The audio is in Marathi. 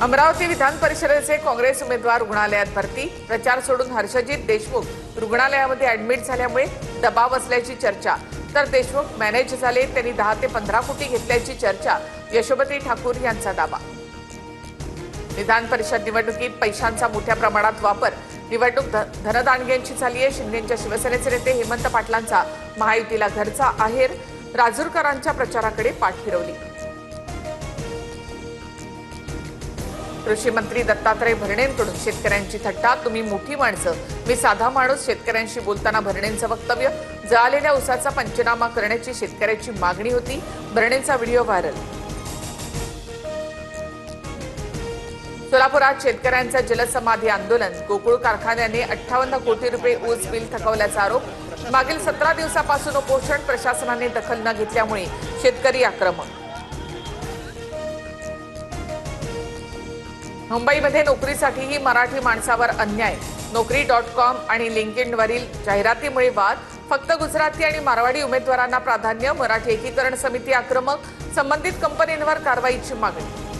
अमरावती विधान परिषदेचे काँग्रेस उमेदवार रुग्णालयात भरती। प्रचार सोडून हर्षजित देशमुख रुग्णालयामध्ये ऍडमिट झाल्यामुळे दबाव असल्याची चर्चा। तर देशमुख मॅनेज झाले, त्यांनी 10 ते 15 कोटी घेतल्याची चर्चा। यशोमती ठाकूर यांचा दावा। विधान परिषद निवडणुकीत पैशांचा मोठ्या प्रमाणात वापर। निवडणूक धनदांडग्यांची झाली आहे। शिंदेच्या शिवसेनेचे नेते हेमंत पाटलांचा महायुतीला घरचा आहेर। राजूरकरांच्या प्रचाराकडे पाठ फिरवली। कृषी मंत्री दत्तात्रय भरणेंकडून शेतकऱ्यांची थट्टा। तुम्ही मोठी माणसं, मी साधा माणूस। शेतकऱ्यांशी बोलताना भरणेंचं वक्तव्य। जळालेल्या ऊसाचा पंचनामा करण्याची शेतकऱ्याची मागणी होती। भरणेंचा व्हिडिओ व्हायरल। सोलापुरात शेतकऱ्यांचं जलसमाधी आंदोलन। गोकुळ कारखान्याने 58 कोटी रुपये ऊस बिल थकवल्याचा आरोप। मागील 17 दिवसापासून उपोषण। प्रशासनाने दखल न घेतल्यामुळे शेतकरी आक्रमक। मुंबईमध्ये नोकरीसाठीही मराठी माणसावर अन्याय। नोकरी.com आणि लिंक्डइनवरील जाहिरातीमुळे वाद। फक्त गुजराती आणि मारवाडी उमेदवारांना प्राधान्य। मराठी एकीकरण समिती आक्रमक। संबंधित कंपन्यांवर कारवाईची मागणी।